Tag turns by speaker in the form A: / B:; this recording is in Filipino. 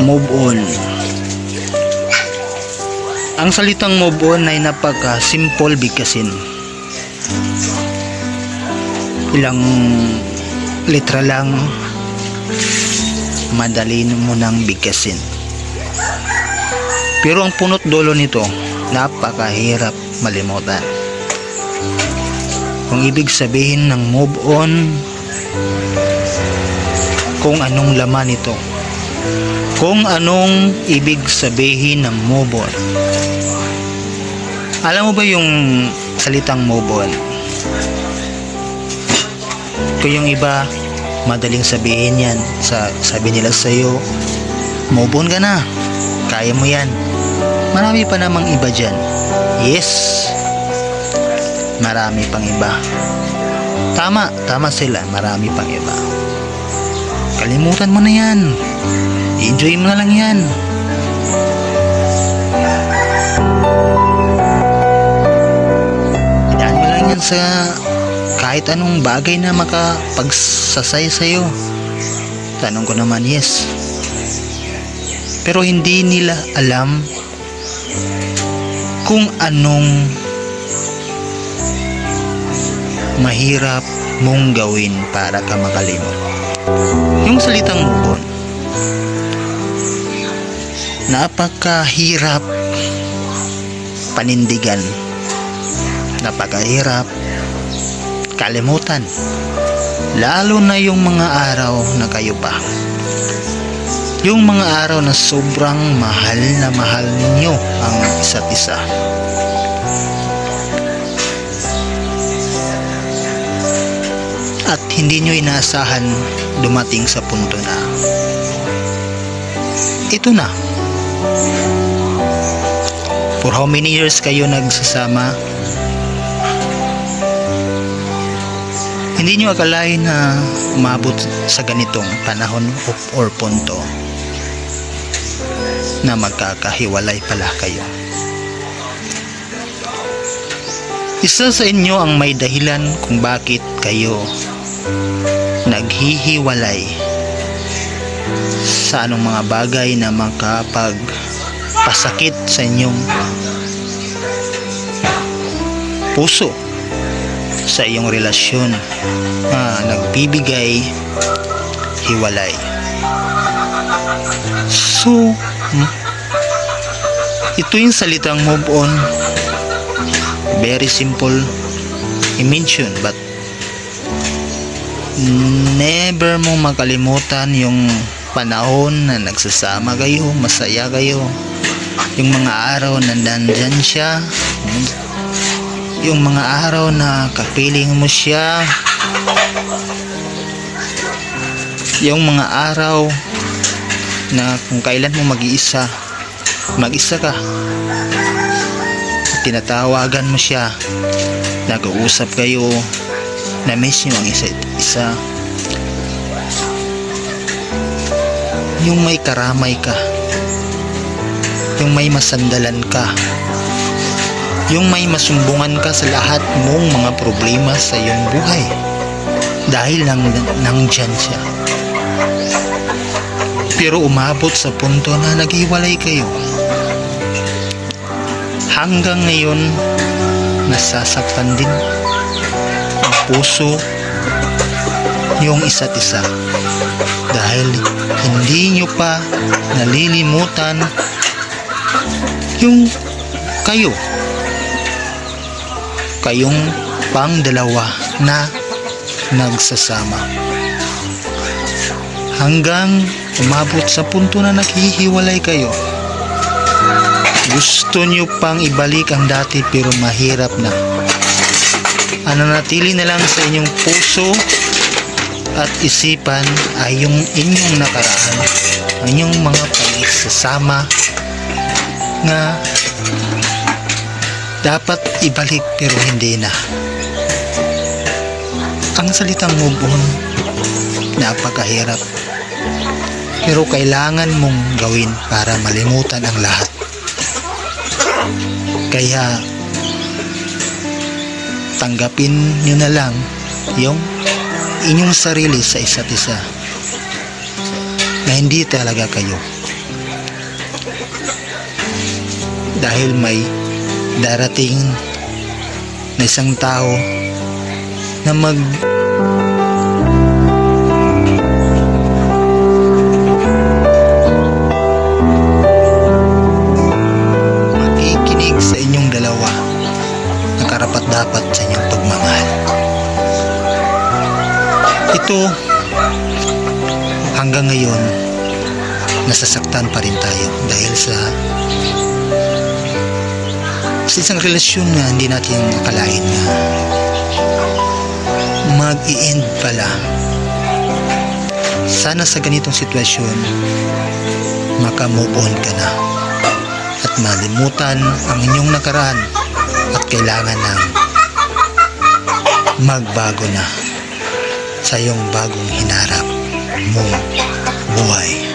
A: Move on. Ang salitang move on ay napaka-simple bigkasin. Ilang litra lang, madali mo nang bigkasin. Pero ang punot dulo nito, napakahirap malimutan. Kung ibig sabihin ng move on, kung anong laman nito, kung anong ibig sabihin ng move on. Alam mo ba yung salitang move on? Kung yung iba, madaling sabihin yan. Sabi nila sa'yo, move on ka na, kaya mo yan. Marami pa namang iba dyan. Yes, marami pang iba. Tama sila, marami pang iba. Kalimutan mo na yan, enjoy mo na lang yan. Idaan mo lang yan sa kahit anong bagay na makapagsasay sa'yo. Tanong ko naman, yes. Pero hindi nila alam kung anong mahirap mong gawin para ka makalimot. Yung salitang move on, napakahirap panindigan, napakahirap kalimutan, lalo na yung mga araw na kayo pa, yung mga araw na sobrang mahal na mahal ninyo ang isa't isa. At hindi nyo inaasahan dumating sa punto na ito na. For how many years kayo nagsasama? Hindi nyo akalain na umabot sa ganitong panahon or punto na magkakahiwalay pala kayo. Isa sa inyo ang may dahilan kung bakit kayo naghihiwalay sa anong mga bagay na makapagpasakit sa inyong puso, sa iyong relasyon na nagbibigay hiwalay. So, ito yung salitang move on. Very simple i-mention, but never mo makalimutan yung panahon na nagsasama kayo, masaya kayo, yung mga araw na nandyan siya, yung mga araw na kapiling mo siya, yung mga araw na kung kailan mo mag-isa ka, tinatawagan mo siya, nag-uusap kayo, na-miss nyo ang isa't isa, yung may karamay ka, yung may masandalan ka, yung may masumbungan ka sa lahat mong mga problema sa iyong buhay dahil nandyan siya. Pero umabot sa punto na naghiwalay kayo. Hanggang ngayon, nasasaktan din ang puso yung isa't isa dahil hindi nyo pa nalilimutan yung kayong pang dalawa na nagsasama. Hanggang umabot sa punto na naghihiwalay kayo. Gusto nyo pang ibalik ang dati pero mahirap na. Ang nanatili na lang sa inyong puso at isipan ay yung inyong nakaraan, ang inyong mga pagsasama na dapat ibalik pero hindi na. Ang salitang move on, napakahirap, pero kailangan mong gawin para malimutan ang lahat. Kaya tanggapin nyo na lang yung inyong sarili sa isa't isa. na hindi talaga kayo. Dahil may darating na isang tao na makikinig sa inyong dalawa na karapat-dapat sa inyong pagmamahal. Ito, hanggang ngayon, nasasaktan pa rin tayo dahil sa isang relasyon na hindi natin akalain na mag-i-end pala. Sana sa ganitong sitwasyon maka-move on ka na at malimutan ang inyong nakaraan at kailangan ng magbago na sa iyong bagong hinarap mong buhay.